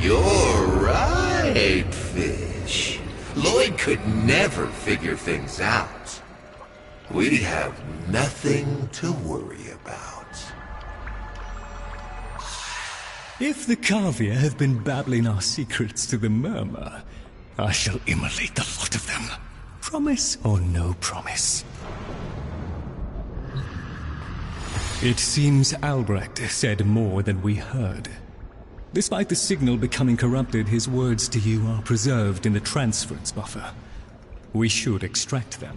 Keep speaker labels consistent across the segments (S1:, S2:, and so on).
S1: You're right, Fish. Lloyd could never figure things out. We have nothing to worry about.
S2: If the Kavir have been babbling our secrets to the Murmur, I shall immolate the lot of them. Promise or no promise? It seems Albrecht said more than we heard. Despite the signal becoming corrupted, his words to you are preserved in the transference buffer. We should extract them.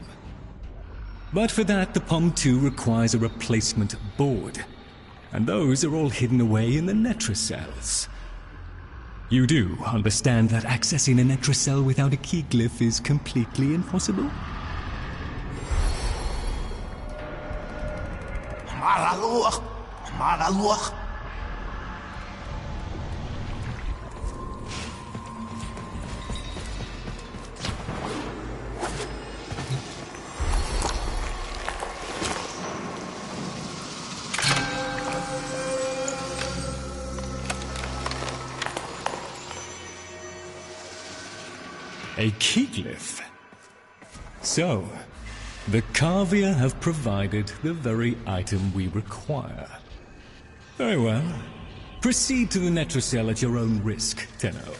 S2: But for that, the POM-2 requires a replacement board. And those are all hidden away in the Netracels. You do understand that accessing a Netracell without a key glyph is completely impossible? A key glyph. So, the Kavir have provided the very item we require. Very well. Proceed to the Netracell at your own risk, Tenno.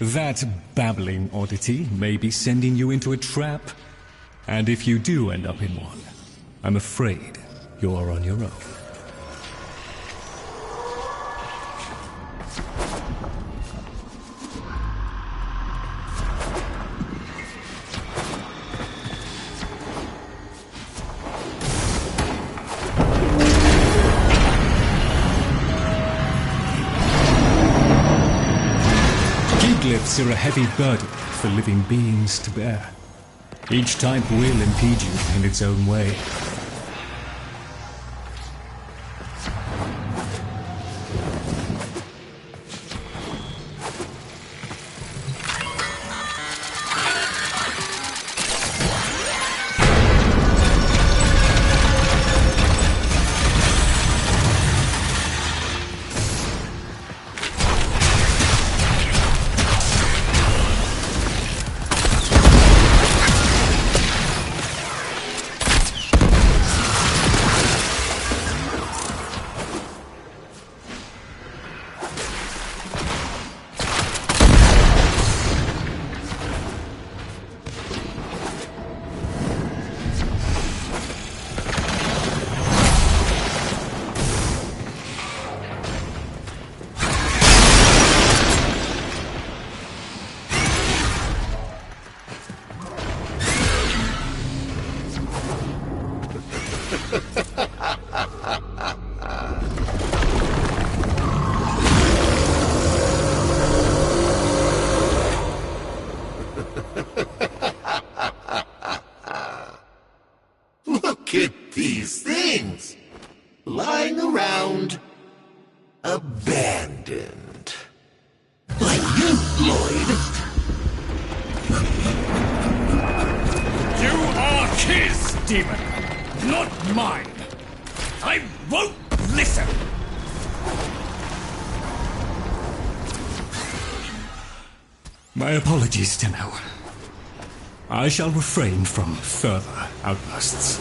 S2: That babbling oddity may be sending you into a trap, and if you do end up in one, I'm afraid you're on your own. Glyphs are a heavy burden for living beings to bear. Each type will impede you in its own way.
S1: Look at these things, lying around, abandoned. Like you, Lloyd.
S3: You are his demon, not mine. I won't listen.
S2: My apologies, Tenno. I shall refrain from further outbursts.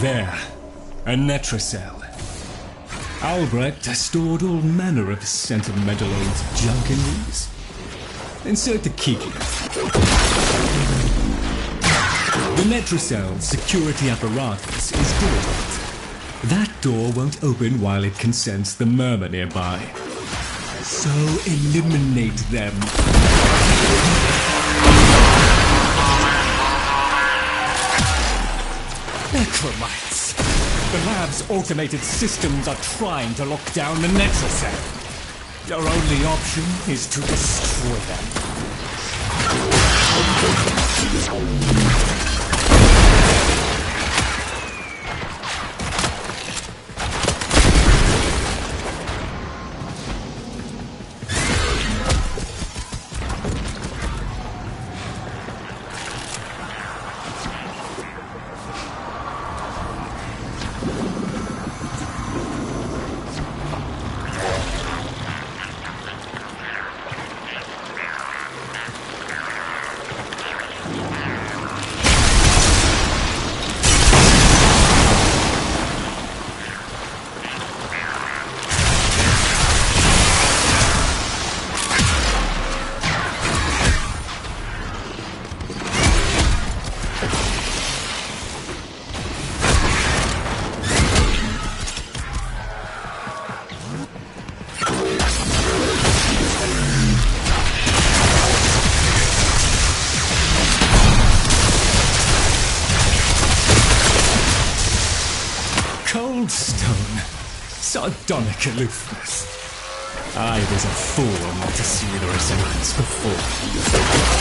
S2: There, a Netracell. Albrecht has stored all manner of sentimental old junk in these. Insert the key. The Netracell's security apparatus is door-locked. That door won't open while it can sense the murmur nearby. So eliminate them. Necromites! The lab's automated systems are trying to lock down the Netracell. Your only option is to destroy them. Cold stone. Sardonic aloofness. I was a fool not to see the resemblance before.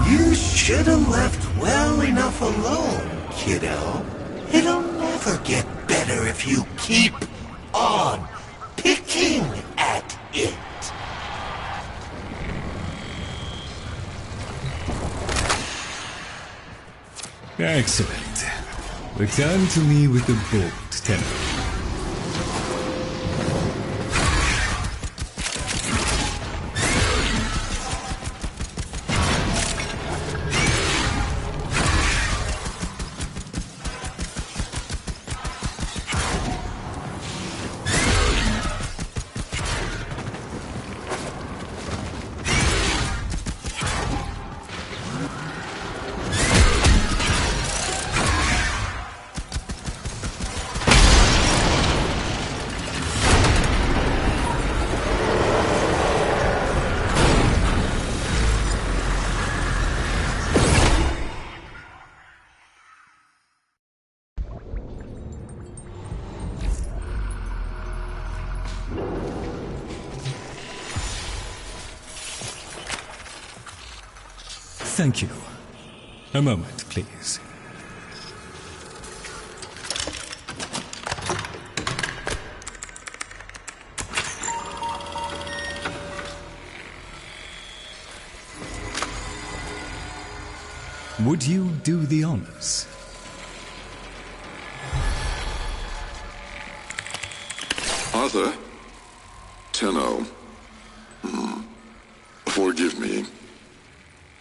S1: You should have left well enough alone, kiddo. It'll never get better if you keep on picking at it.
S2: Excellent. Return to me with the bolt, Tenor. Thank you. A moment, please. Would you do the honors?
S4: Arthur? Tenno. Forgive me.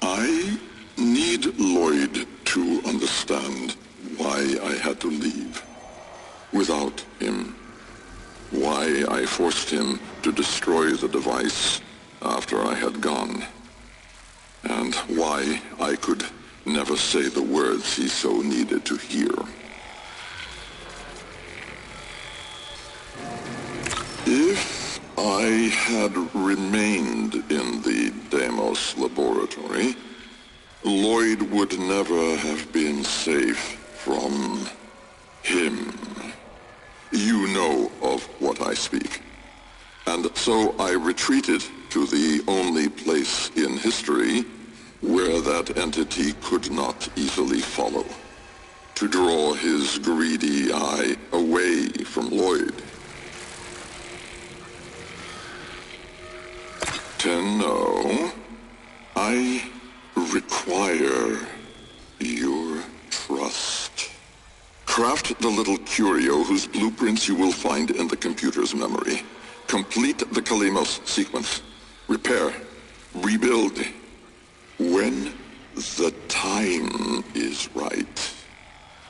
S4: I need Lloyd to understand why I had to leave. Without him. Why I forced him to destroy the device after I had gone. And why I could never say the words he so needed to hear. If I had remained in the Deimos laboratory, Lloyd would never have been safe from him. You know of what I speak. And so I retreated to the only place in history where that entity could not easily follow, to draw his greedy eye away from Lloyd. Tenno, I require your trust. Craft the little curio whose blueprints you will find in the computer's memory. Complete the Kalemos sequence. Repair. Rebuild. When the time is right,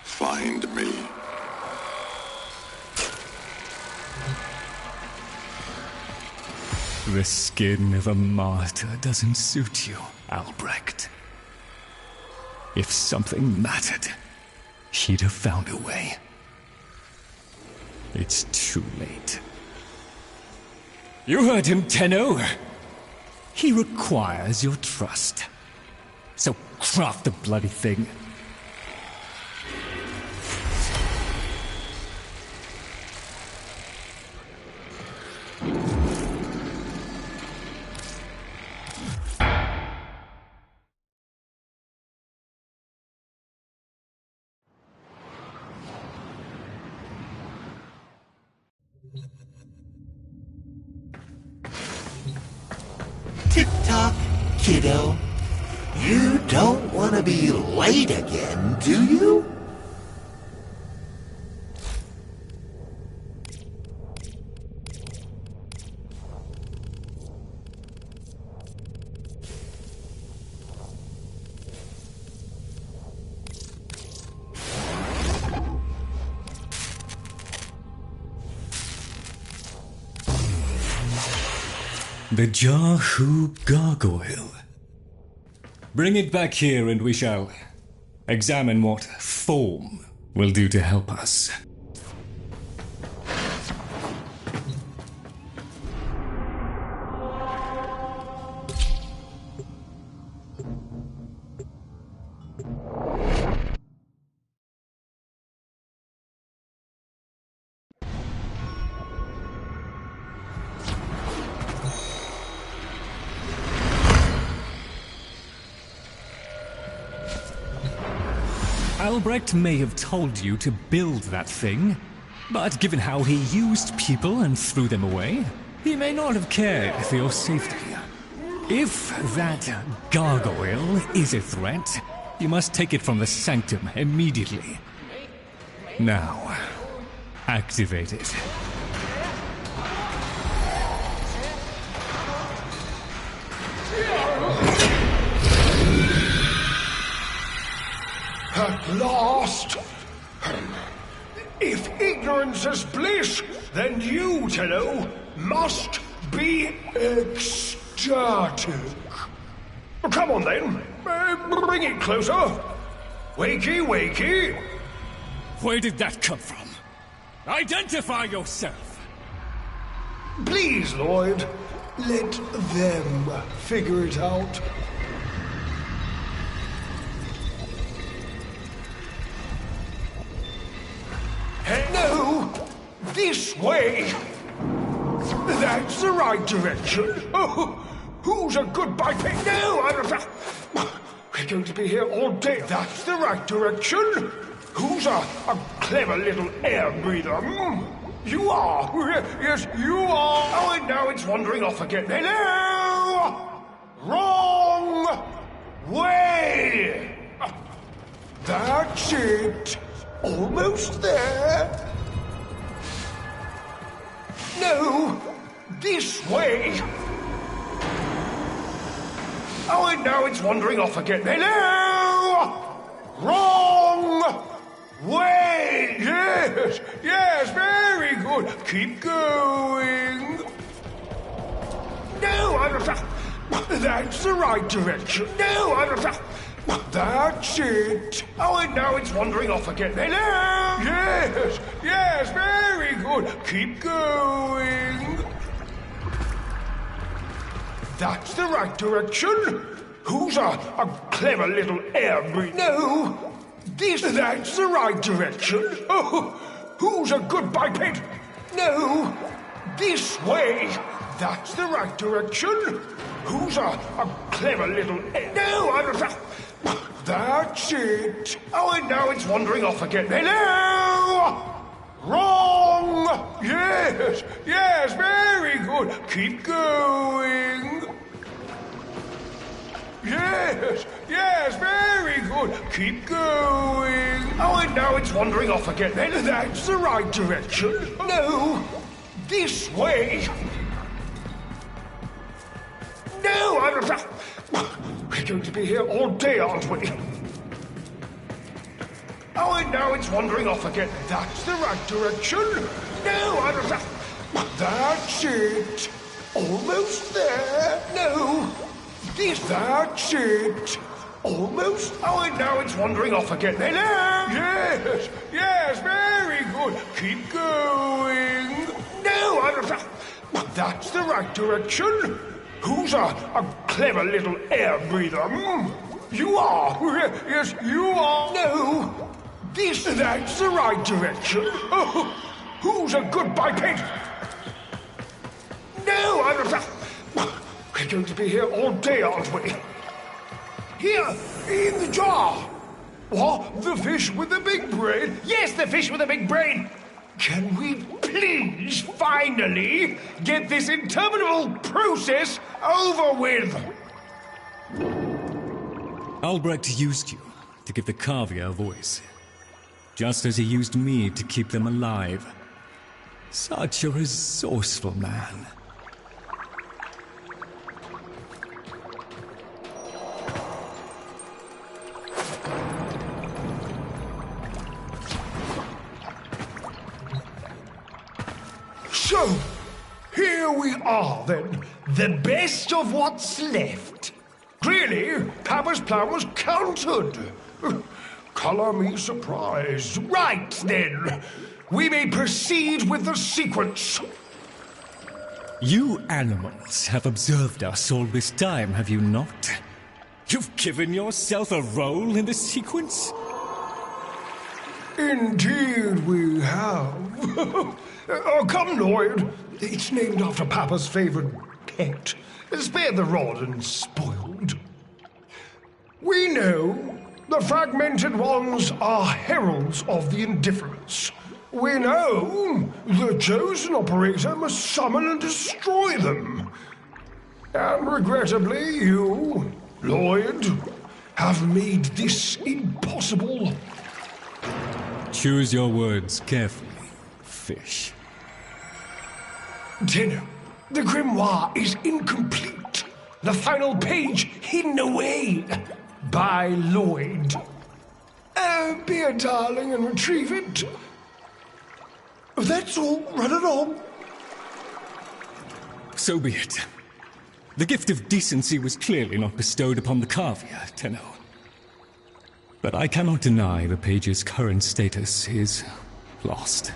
S4: find me.
S2: The skin of a martyr doesn't suit you, Albrecht. If something mattered, he'd have found a way. It's too late. You heard him, Tenno. He requires your trust. So craft the bloody thing.
S1: Tick-tock, kiddo. You don't want to be late again, do you?
S2: The Jahu gargoyle. Bring it back here and we shall examine what form will do to help us. Albrecht may have told you to build that thing, but given how he used people and threw them away, he may not have cared for your safety. If that gargoyle is a threat, you must take it from the sanctum immediately. Now, activate it.
S5: At last! If ignorance is bliss, then you, Tenno, must be ecstatic. Come on then, bring it closer. Wakey, wakey.
S3: Where did that come from? Identify yourself!
S5: Please, Lloyd, let them figure it out. No! This way! That's the right direction. Oh, who's a good biped? No, we're going to be here all day. That's the right direction. Who's a clever little air breather? You are. Yes, you are. Oh, and now it's wandering off again. Hello! Wrong way! That's it. Almost there. No, this way. Oh, and now it's wandering off again. Hello! Wrong way! Yes, yes, very good. Keep going. No, that's the right direction. No, that's it. Oh, and now it's wandering off again. Hello! Yes, yes, very good. Keep going. That's the right direction. Who's a clever little air breather? No, that's the right direction. Oh, who's a good biped? No, this way. That's the right direction. Who's a clever little air? No, that's it. Oh, and now it's wandering off again. Hello! Wrong! Yes, yes, very good. Keep going. Yes, yes, very good. Keep going. Oh, and now it's wandering off again. That's the right direction. No, this way. No, we're going to be here all day, aren't we? Oh, and now it's wandering off again. That's the right direction. No, that's it. Almost there. No, that's it. Almost. Oh, and now it's wandering off again. Hello. Yes, yes, very good. Keep going. No, that's the right direction. Who's a clever little air breather? You are. Yes, you are. No, that's the right direction. Oh, who's a good biped? No, we're going to be here all day, aren't we? Here, in the jar. What? The fish with the big brain? Yes, the fish with the big brain. Can we please finally get this interminable process over with?
S2: Albrecht used you to give the Cavia a voice, just as he used me to keep them alive. Such a resourceful man.
S5: So, here we are then, the best of what's left. Clearly, Papa's plan was countered. Color me surprised. Right then, we may proceed with the sequence.
S2: You animals have observed us all this time, have you not? You've given yourself a role in the sequence?
S5: Indeed we have. Oh, come, Lloyd. It's named after Papa's favorite pet. Spare the rod and spoiled. We know the fragmented ones are heralds of the indifference. We know the chosen operator must summon and destroy them. And regrettably, you, Lloyd, have made this impossible.
S2: Choose your words carefully, fish.
S5: Tenno, the grimoire is incomplete. The final page hidden away by Lloyd. Be a darling and retrieve it. That's all. Run along.
S2: So be it. The gift of decency was clearly not bestowed upon the Cavia, Tenno. But I cannot deny the page's current status is lost.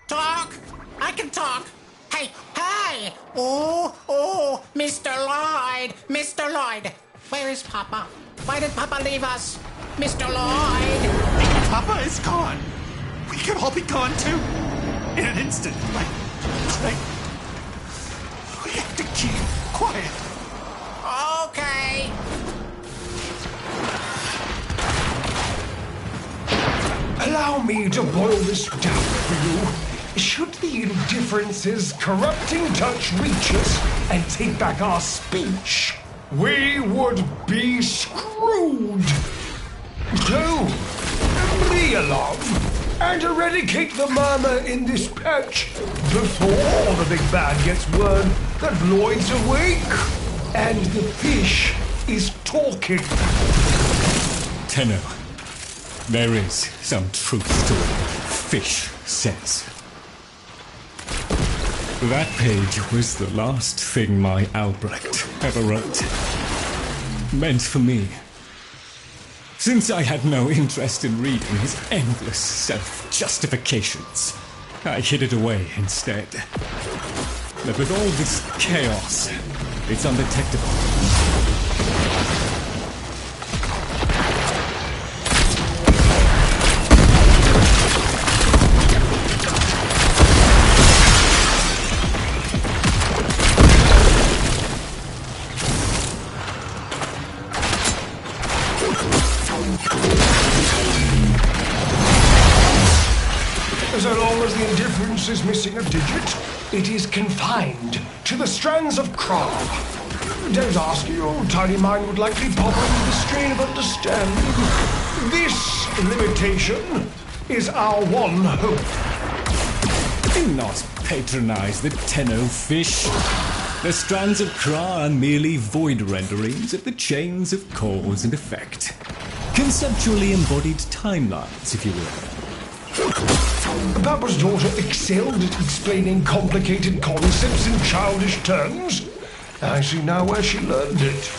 S6: Talk! I can talk! Hey, hey! Oh, Mr. Lloyd! Mr. Lloyd! Where is Papa? Why did Papa leave us? Mr. Lloyd!
S1: Papa is gone.
S7: we could all be gone too. In an instant. Like, we have to keep quiet.
S6: Okay.
S5: Allow me to boil this down for you. Should the indifference's corrupting touch reach us and take back our speech, we would be screwed. So, realign and eradicate the murmur in this patch before the big bad gets word that Lloyd's awake and the fish is talking.
S2: Tenno, there is some truth to what fish says. That page was the last thing my Albrecht ever wrote. Meant for me. Since I had no interest in reading his endless self-justifications, I hid it away instead. But with all this chaos, it's undetectable.
S5: So long as the indifference is missing a digit, it is confined to the strands of Kra. Don't ask, your tiny mind would likely pop under the strain of understanding. This limitation is our one hope.
S2: Do not patronize the Tenno fish. The strands of Kra are merely void renderings of the chains of cause and effect. Conceptually embodied timelines, if you will.
S5: Papa's daughter excelled at explaining complicated concepts in childish terms. I see now where she learned it.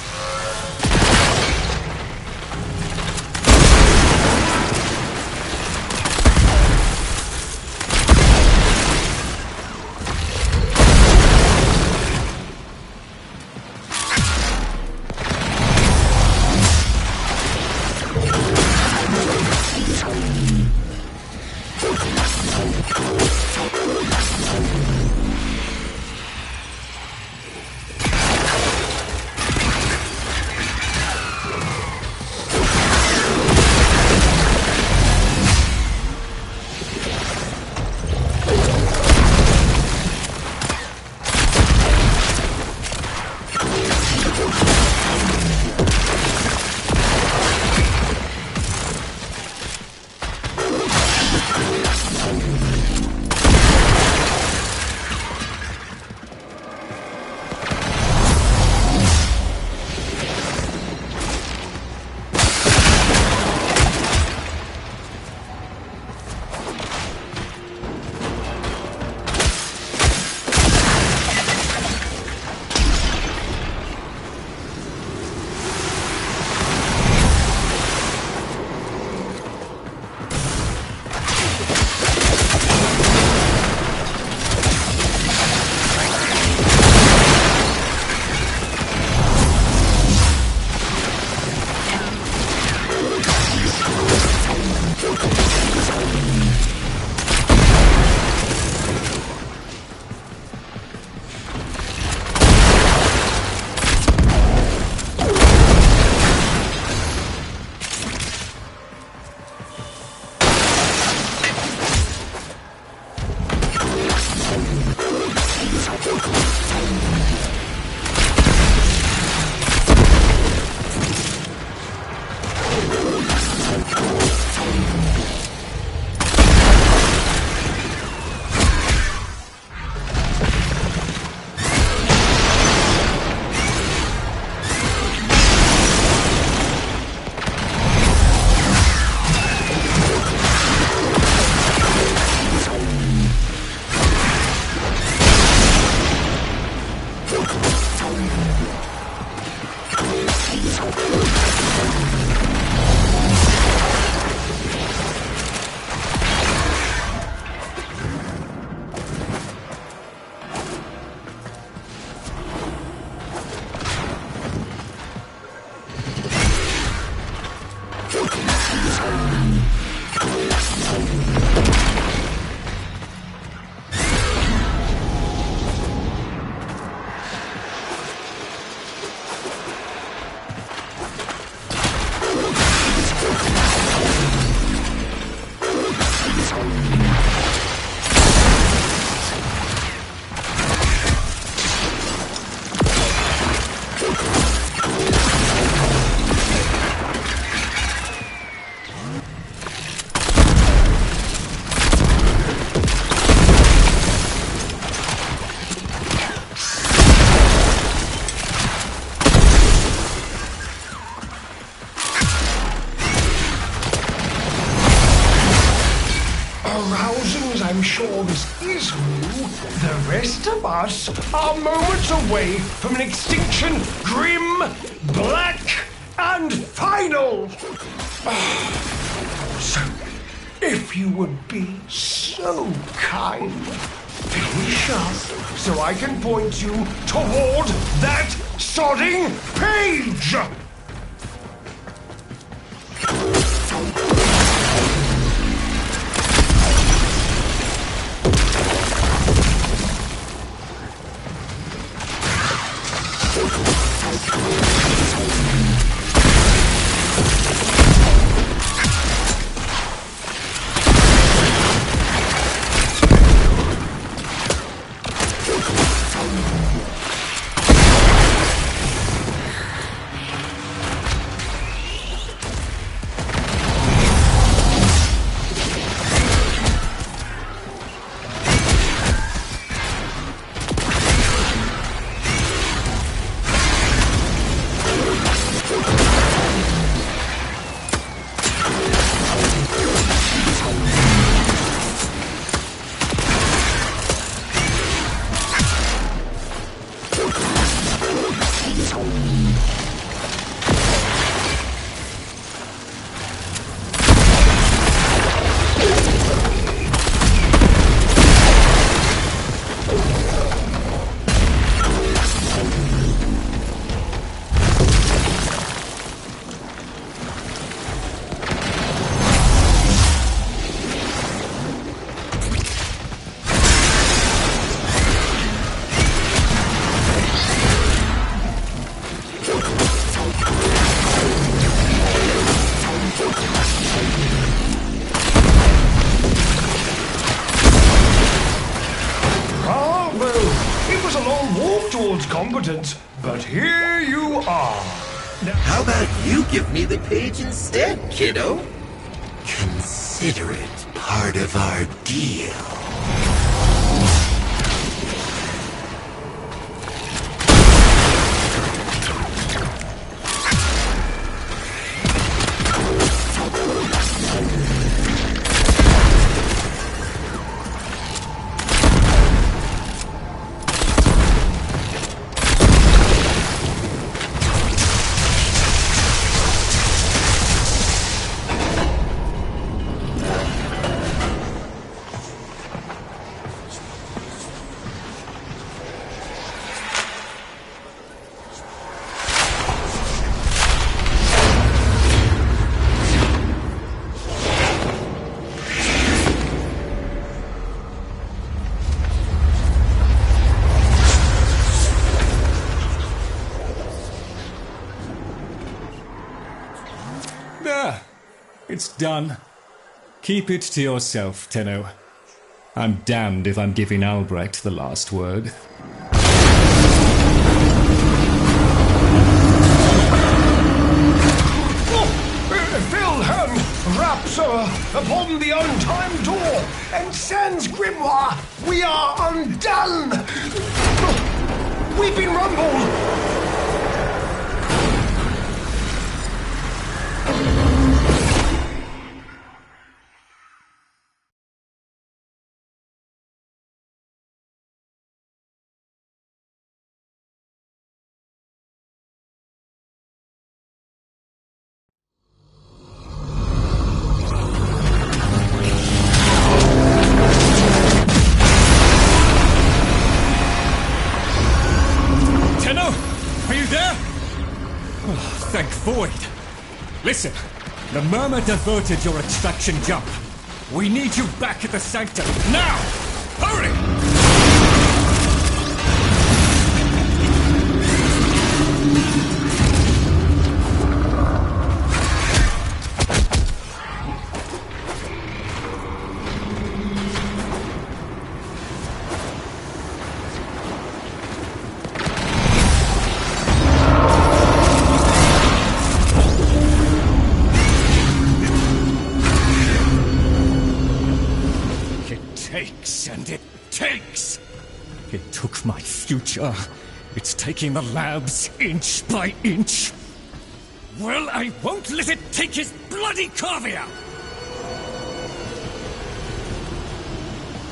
S5: Arousing as I'm sure this is new, the rest of us are moments away from an extinction grim, black, and final. So, if you would be so kind, finish up so I can point you toward that sodding page! Competence, but here you are.
S1: Now, how about you give me the page instead, kiddo? Consider it part of our deal.
S2: There. It's done. Keep it to yourself, Tenno. I'm damned if I'm giving Albrecht the last word.
S5: Wilhelm raps upon the untimed door, and sans grimoire, we are undone! We've been rumbled!
S3: Thank Void. Listen, the Murmur diverted your extraction jump. We need you back at the Sanctum, now! Hurry! takes and it takes. It took my future. It's taking the labs inch by inch. Well, I won't let it take his bloody corvia!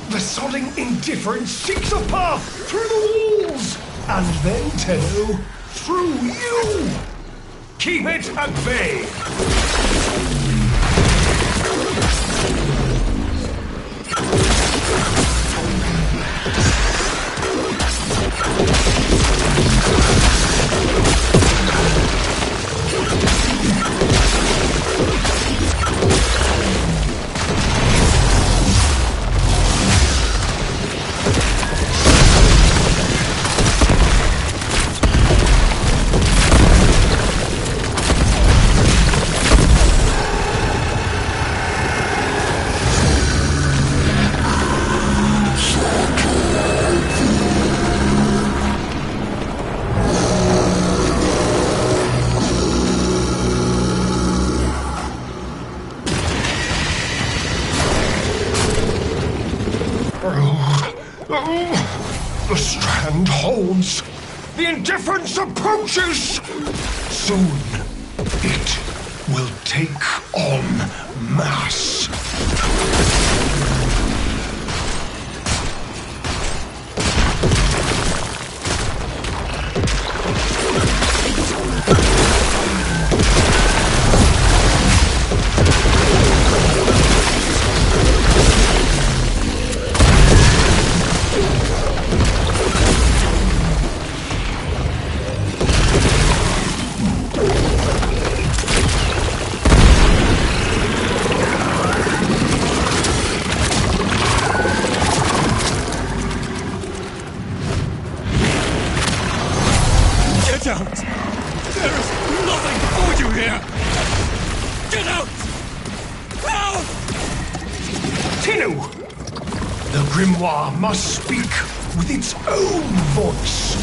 S5: The sodding indifference seeks a path through the walls, and then, Tenno, through you! Keep it at bay! The strand holds. The indifference approaches. Soon, it will take on mass.
S3: Get out! There is nothing for you here! Get out! Out!
S5: Tenno! The grimoire must speak with its own voice.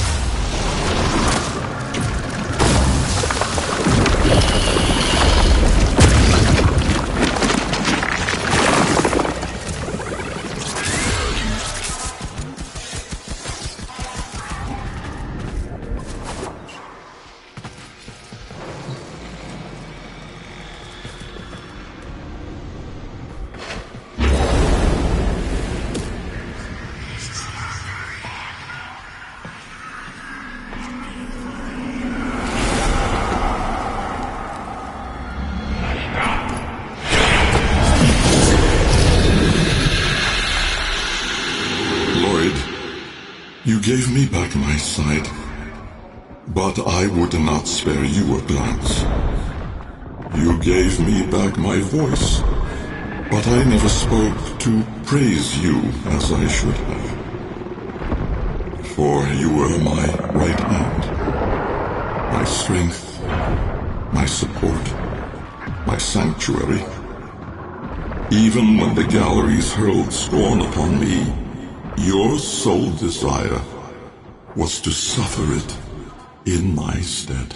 S4: You gave me back my sight, but I would not spare you a glance. You gave me back my voice, but I never spoke to praise you as I should have. For you were my right hand, my strength, my support, my sanctuary. Even when the galleries hurled scorn upon me, your sole desire was to suffer it in my stead.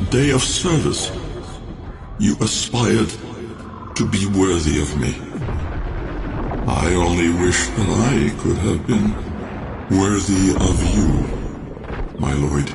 S4: Day of service, you aspired to be worthy of me. I only wish that I could have been worthy of you, my lord.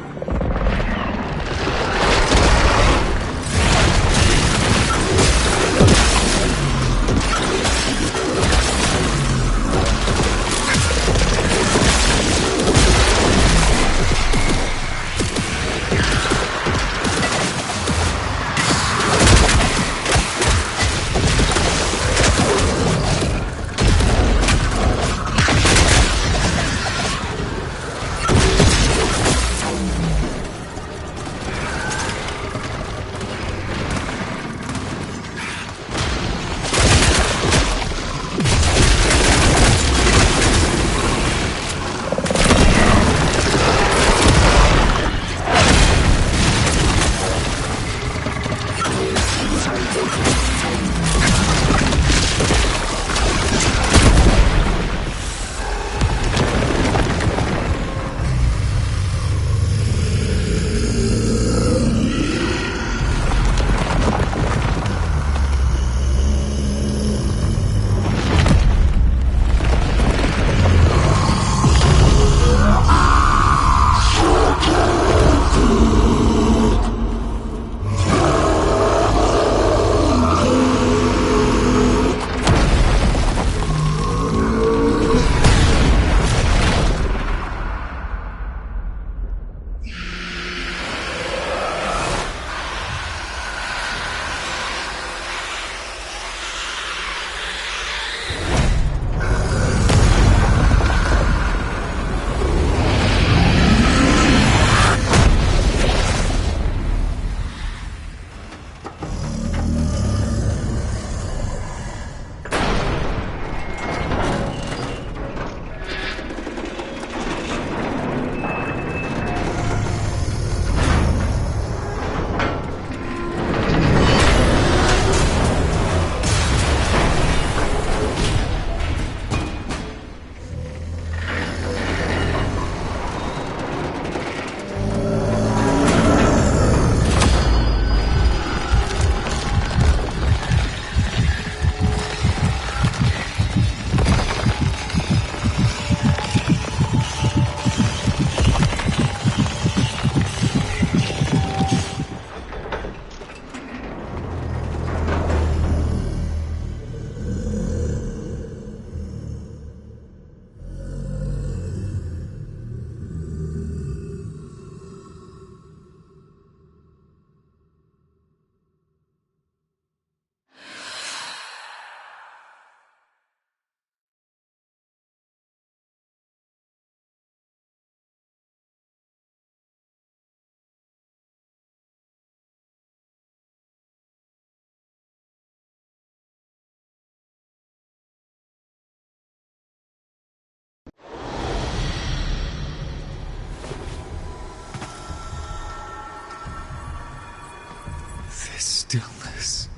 S2: Stillness.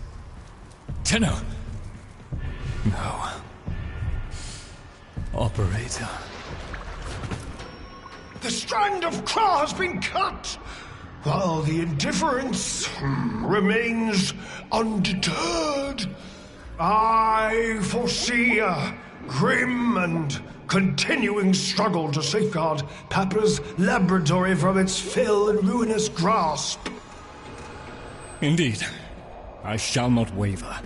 S3: Tenno!
S2: No. Operator.
S5: The strand of claw has been cut, while the indifference remains undeterred. I foresee a grim and continuing struggle to safeguard Papa's laboratory from its fell and ruinous grasp.
S3: Indeed. I shall not waver.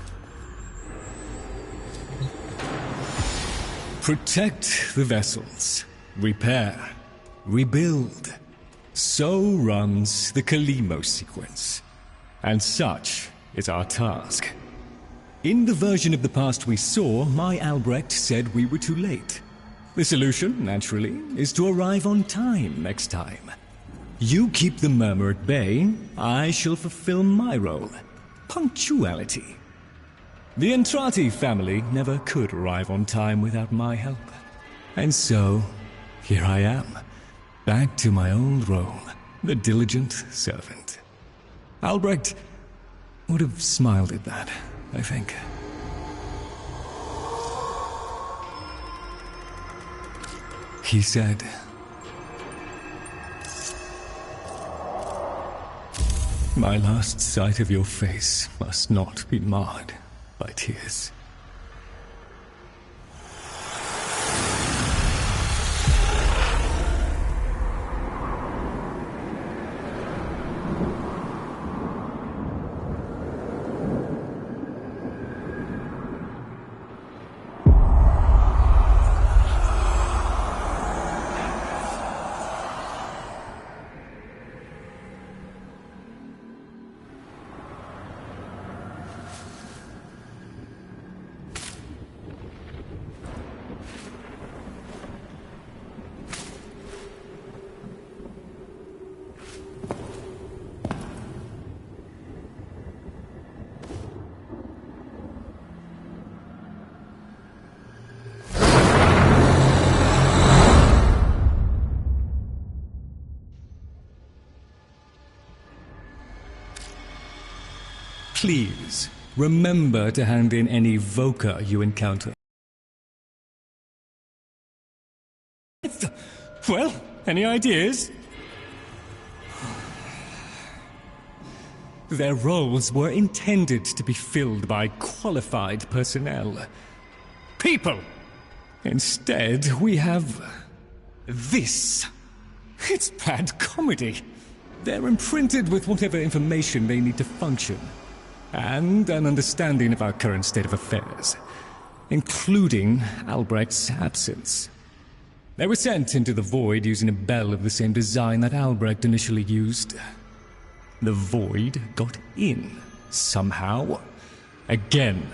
S2: Protect the vessels. Repair. Rebuild. So runs the Kalimo sequence. And such is our task. In the version of the past we saw, my Albrecht said we were too late. The solution, naturally, is to arrive on time next time. You keep the murmur at bay, I shall fulfill my role. Punctuality. The Entrati family never could arrive on time without my help. And so, here I am, back to my old role, the diligent servant. Albrecht would have smiled at that, I think. He said, "My last sight of your face must not be marred by tears." Please, remember to hand in any Voca you encounter.
S3: Well, any ideas?
S2: Their roles were intended to be filled by qualified personnel.
S3: People!
S2: Instead, we have this.
S3: It's bad comedy.
S2: They're imprinted with whatever information they need to function, and an understanding of our current state of affairs, including Albrecht's absence. They were sent into the Void using a bell of the same design that Albrecht initially used. The Void got in, somehow. Again.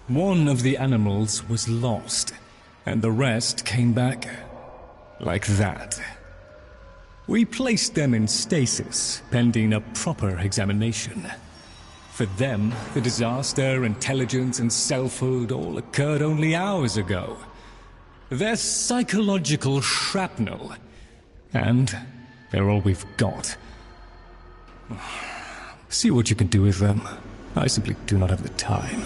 S2: One of the animals was lost, and the rest came back like that. We placed them in stasis, pending a proper examination. For them, the disaster, intelligence, and selfhood all occurred only hours ago. They're psychological shrapnel, and they're all we've got. See what you can do with them. I simply do not have the time.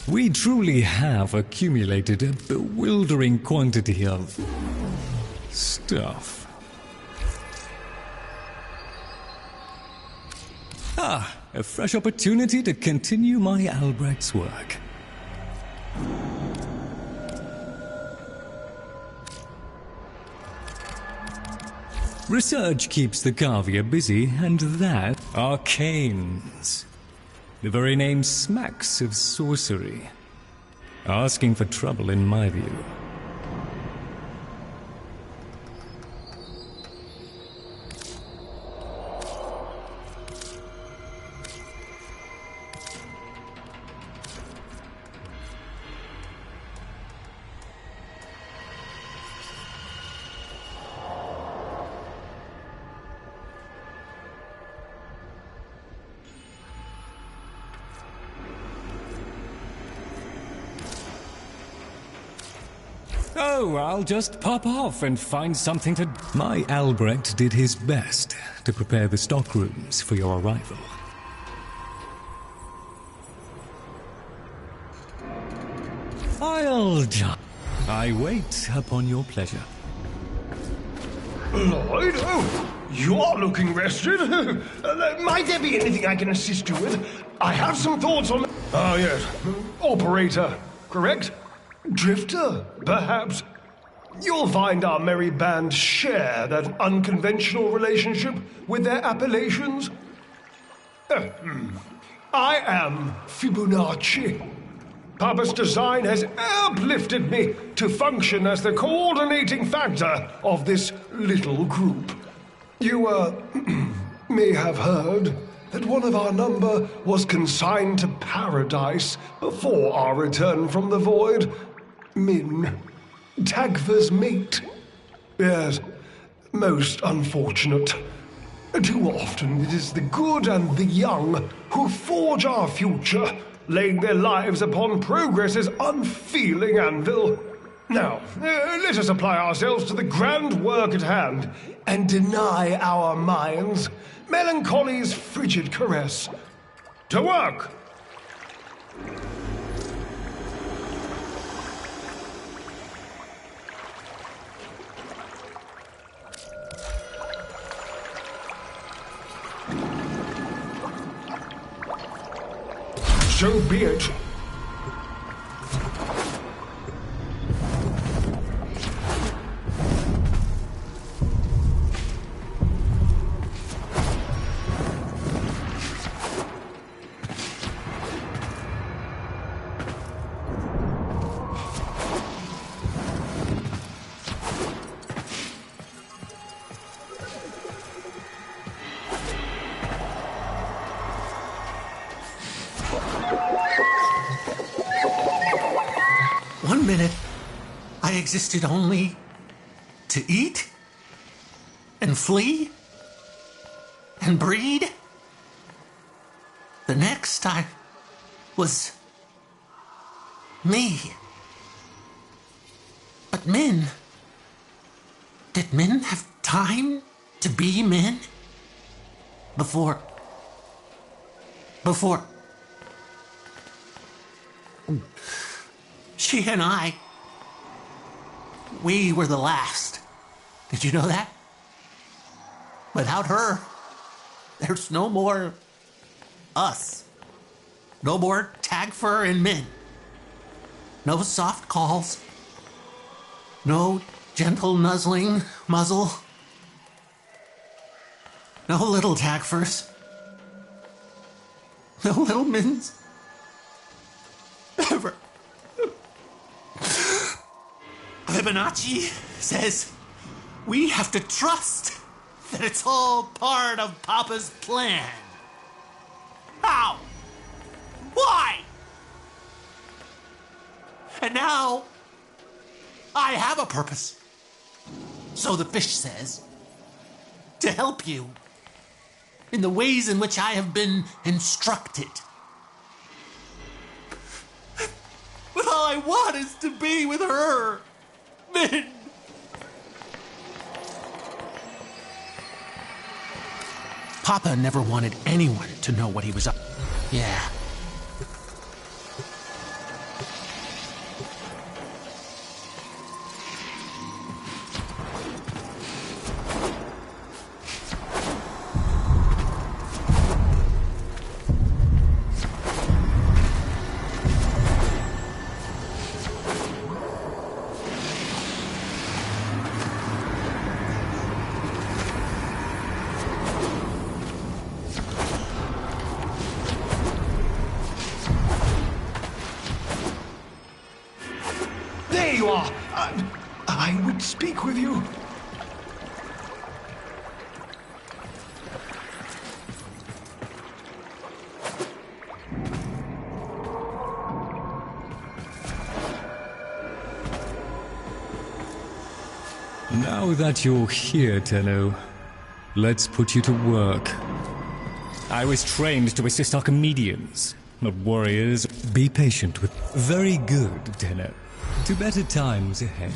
S2: We truly have accumulated a bewildering quantity of stuff. A fresh opportunity to continue my Albrecht's work. Research keeps the Gavia busy, and that arcanes. The very name smacks of sorcery. Asking for trouble, in my view. Oh, I'll just pop off and find something to... My Albrecht did his best to prepare the stockrooms for your arrival. I wait upon your pleasure.
S5: Lloyd? Oh, you're looking rested. Might there be anything I can assist you with? I have some thoughts on... Ah, yes. Operator, correct? Drifter, perhaps? You'll find our merry band share that unconventional relationship with their appellations. I am Fibonacci. Papa's design has uplifted me to function as the coordinating factor of this little group. You, may have heard that one of our number was consigned to paradise before our return from the void. Min, Tagva's mate. Yes, most unfortunate. Too often it is the good and the young who forge our future, laying their lives upon progress's unfeeling anvil. Now, let us apply ourselves to the grand work at hand, and deny our minds melancholy's frigid caress. To work! So be it.
S6: One minute, I existed only to eat and flee and breed. The next, I was me. But Min, did Min have
S7: time to be men? Before... She and I... We were the last. Did you know that? Without her, there's no more us. No more tag fur and men. No soft calls. No gentle nuzzling muzzle. No little tag furs. No little mins. Ever. Fibonacci says we have to trust that it's all part of Papa's plan. How? Why? And now, I have a purpose. So the fish says. To help you. In the ways in which I have been instructed. But all I want is to be with her. Min. Papa never wanted anyone to know what he was up. Yeah.
S5: There you are. I would speak with you.
S2: Now that you're here, Tenno, let's put you to work. I was trained to assist Archimedeans, not warriors. Be patient with... Very good, Tenno. To better times ahead.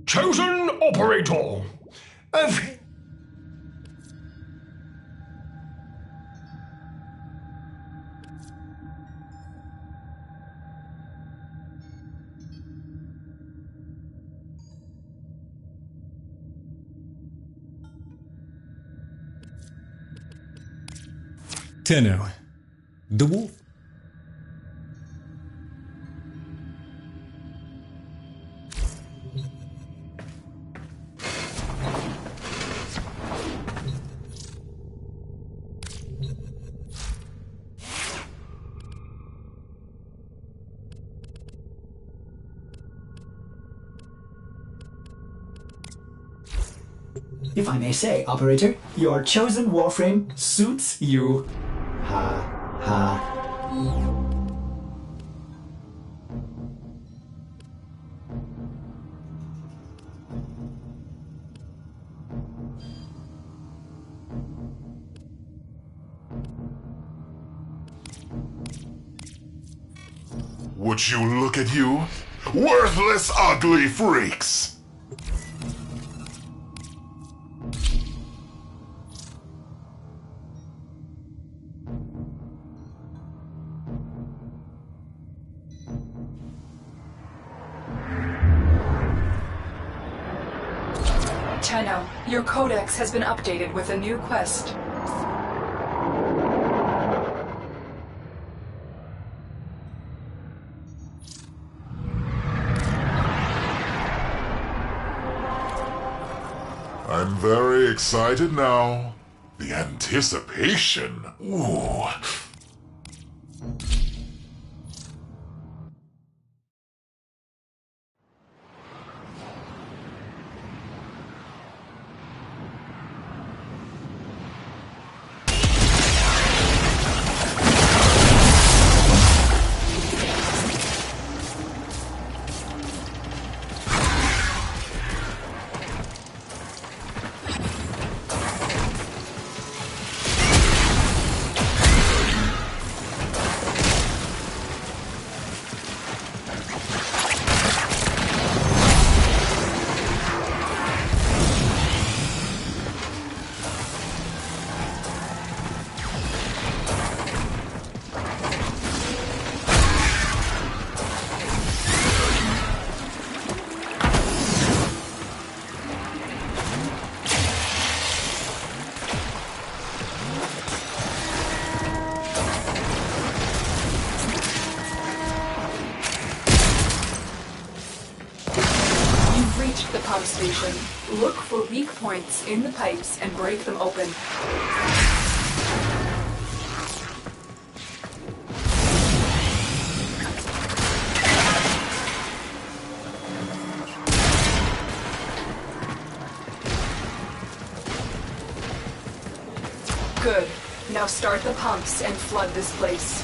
S5: Chosen operator.
S2: Tenno, the wolf.
S8: If I may say, operator, your chosen Warframe suits you. Ha ha.
S4: Would you look at you? Worthless, ugly freaks!
S9: Tenno, your codex has been updated with a new quest.
S4: I'm very excited now. The anticipation. Ooh.
S9: the pump station. Look for weak points in the pipes and break them open. Good. Now start the pumps and flood this place.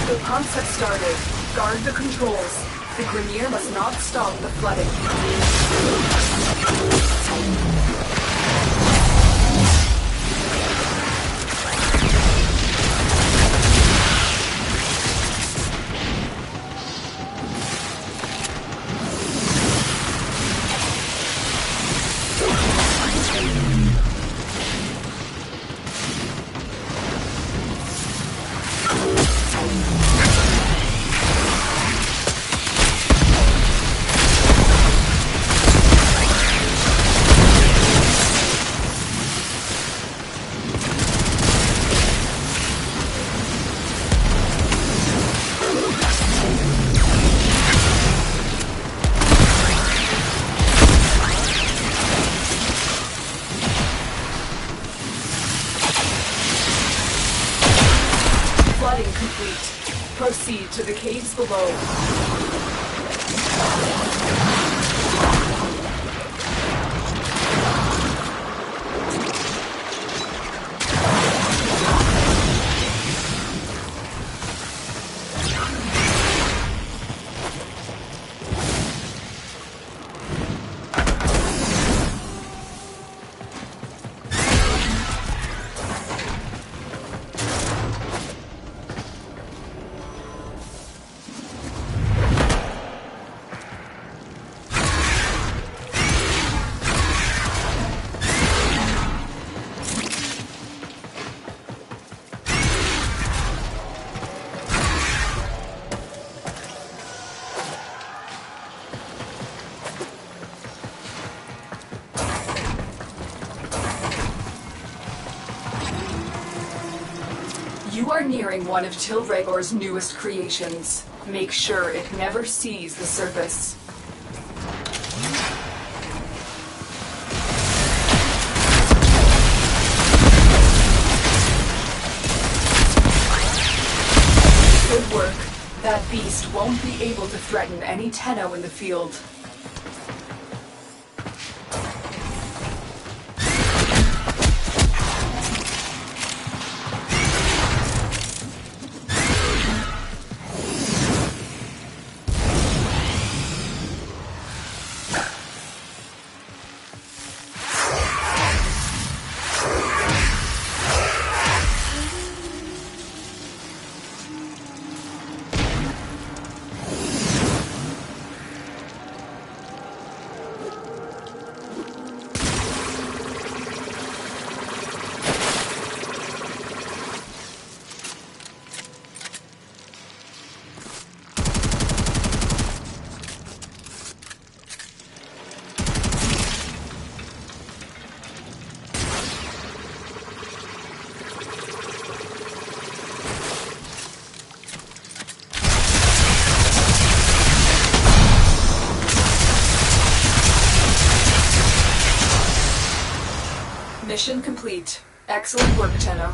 S9: The pumps have started. Guard the controls. The Grenier must not stop the flooding. Flooding complete. Proceed to the caves below. You are nearing one of Tilregor's newest creations. Make sure it never sees the surface. Good work. That beast won't be able to threaten any Tenno in the field. Mission complete. Excellent work, Tenno.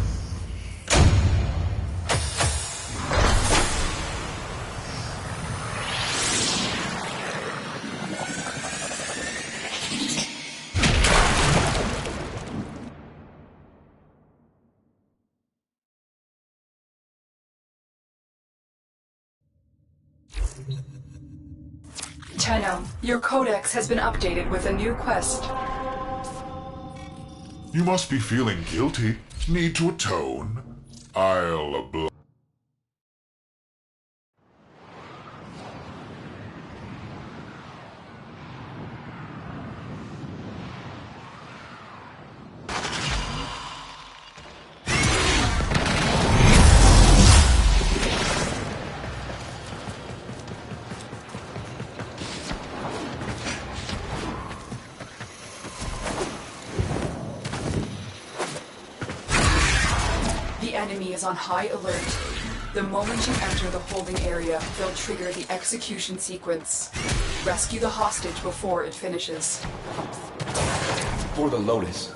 S9: Tenno, your codex has been updated with a new quest.
S10: You must be feeling guilty. Need to atone? I'll oblige.
S9: The enemy is on high alert. The moment you enter the holding area, they'll trigger the execution sequence. Rescue the hostage before it finishes.
S11: For the Lotus.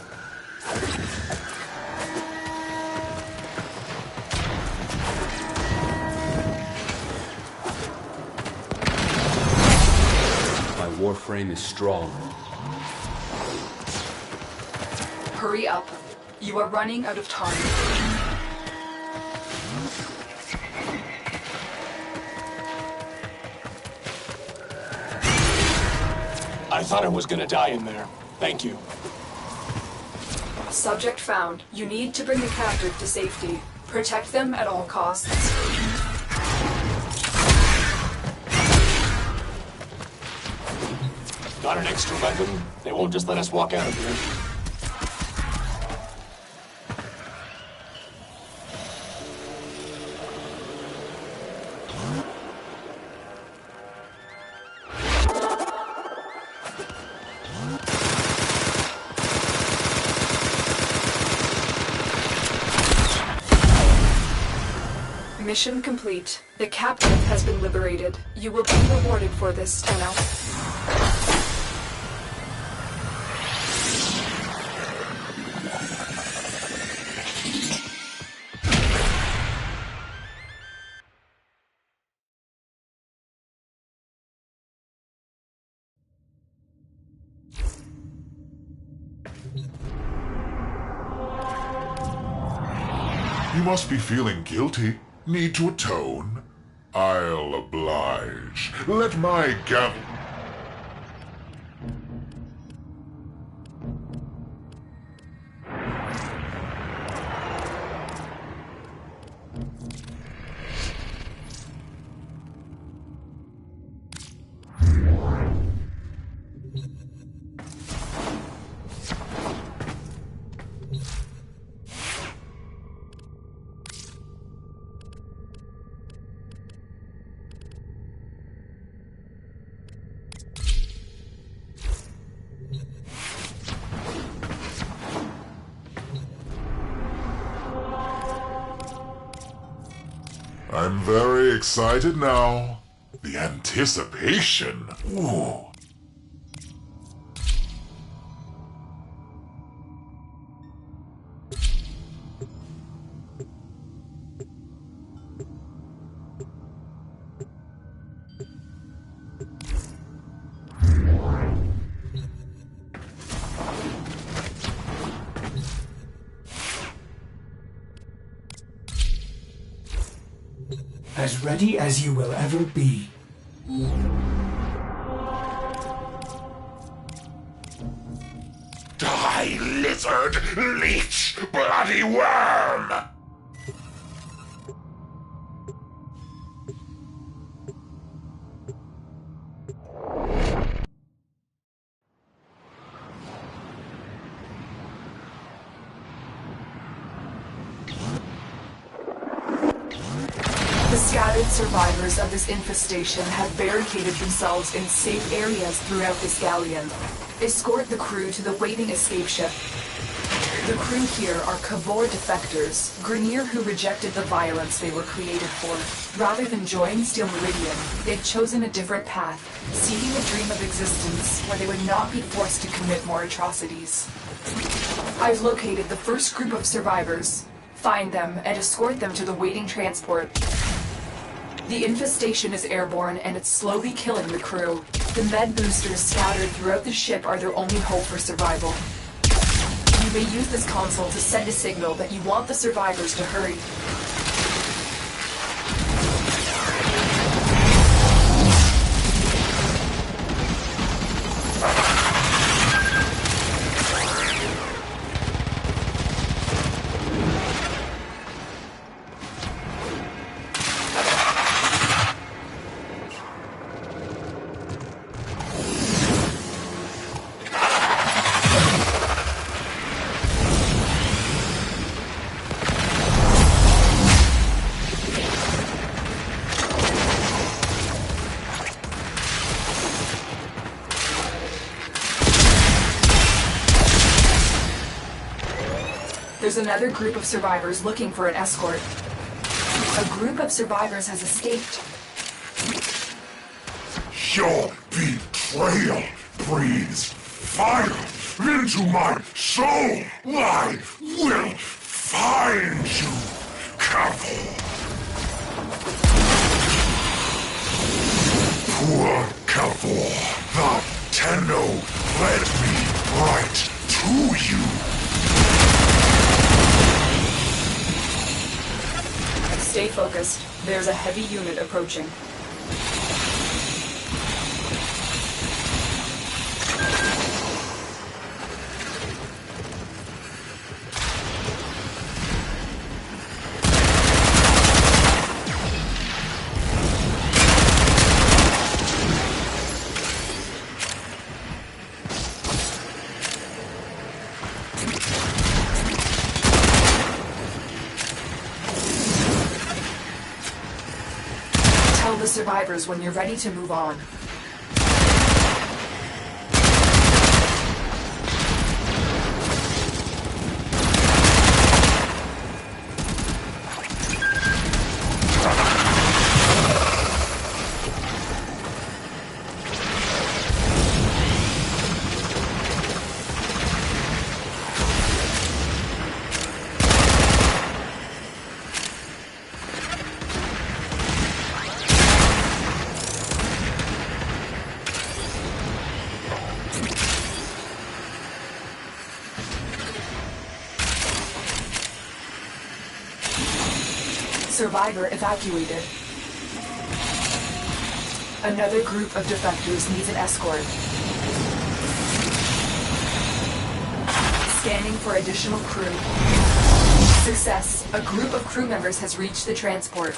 S11: My Warframe is strong.
S9: Hurry up. You are running out of time.
S11: I thought I was gonna die in there. Thank you.
S9: Subject found. You need to bring the captive to safety. Protect them at all costs.
S11: Got an extra weapon? They won't just let us walk out of here.
S9: Mission complete. The captive has been liberated. You will be rewarded for this, Tenno.
S10: You must be feeling guilty. Need to atone? I'll oblige. Let my gavel... I'm very excited now. The anticipation. Ooh.
S8: As ready as you will ever be.
S10: Die, lizard! Leech! Bloody worm!
S9: The scattered survivors of this infestation have barricaded themselves in safe areas throughout this galleon. Escort the crew to the waiting escape ship. The crew here are Kavor defectors, Grineer who rejected the violence they were created for. Rather than join Steel Meridian, they've chosen a different path, seeking a dream of existence where they would not be forced to commit more atrocities. I've located the first group of survivors. Find them and escort them to the waiting transport. The infestation is airborne and it's slowly killing the crew. The med boosters scattered throughout the ship are their only hope for survival. You may use this console to send a signal that you want the survivors to hurry. There's another group of survivors looking for an escort. A group of survivors has escaped.
S10: Your betrayal breathes fire into my soul. I will find you, Cavil. Poor Cavil, the Tenno led me right to you.
S9: Stay focused. There's a heavy unit approaching. Tell the survivors when you're ready to move on. Survivor evacuated. Another group of defectors needs an escort. Scanning for additional crew. Success. A group of crew members has reached the transport.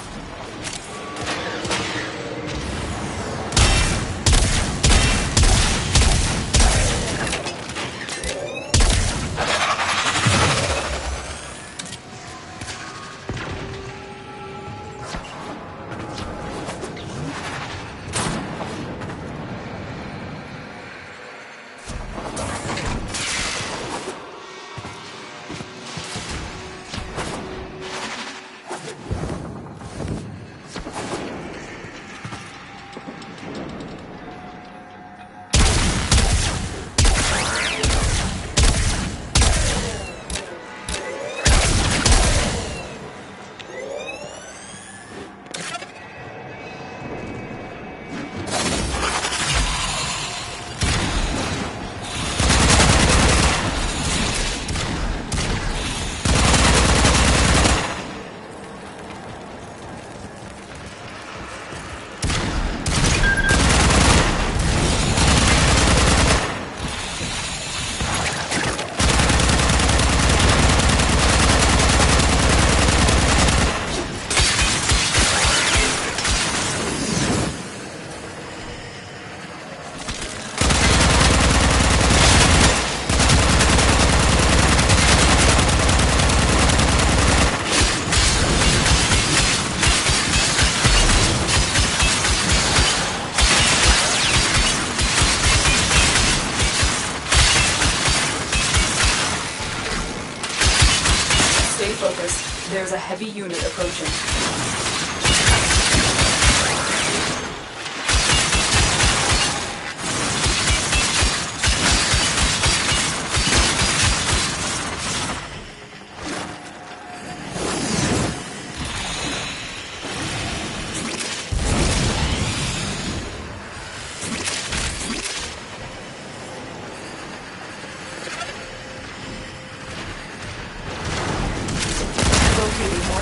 S9: Stay focused. There's a heavy unit approaching.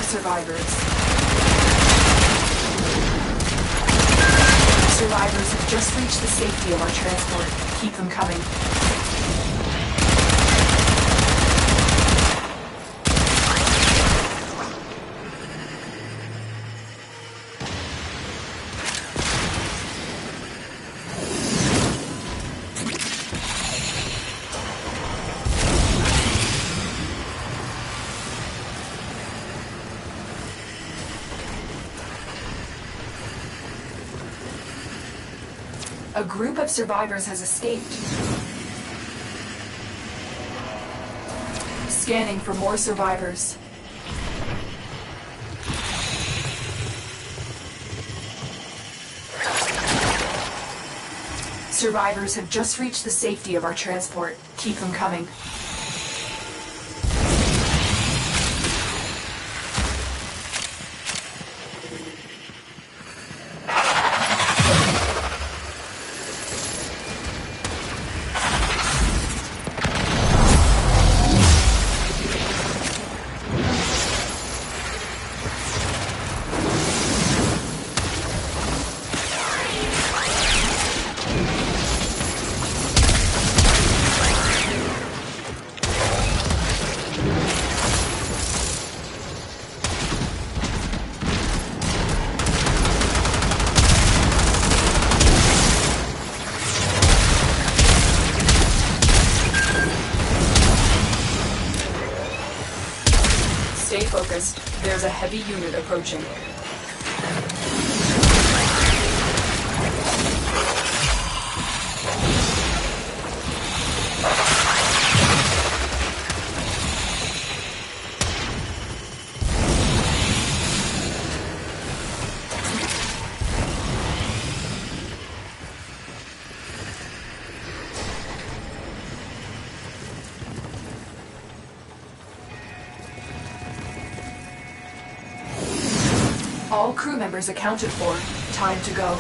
S9: Survivors. Survivors have just reached the safety of our transport. Keep them coming. A group of survivors has escaped. Scanning for more survivors. Survivors have just reached the safety of our transport. Keep them coming. Stay focused. There's a heavy unit approaching. All crew members accounted for. Time to go.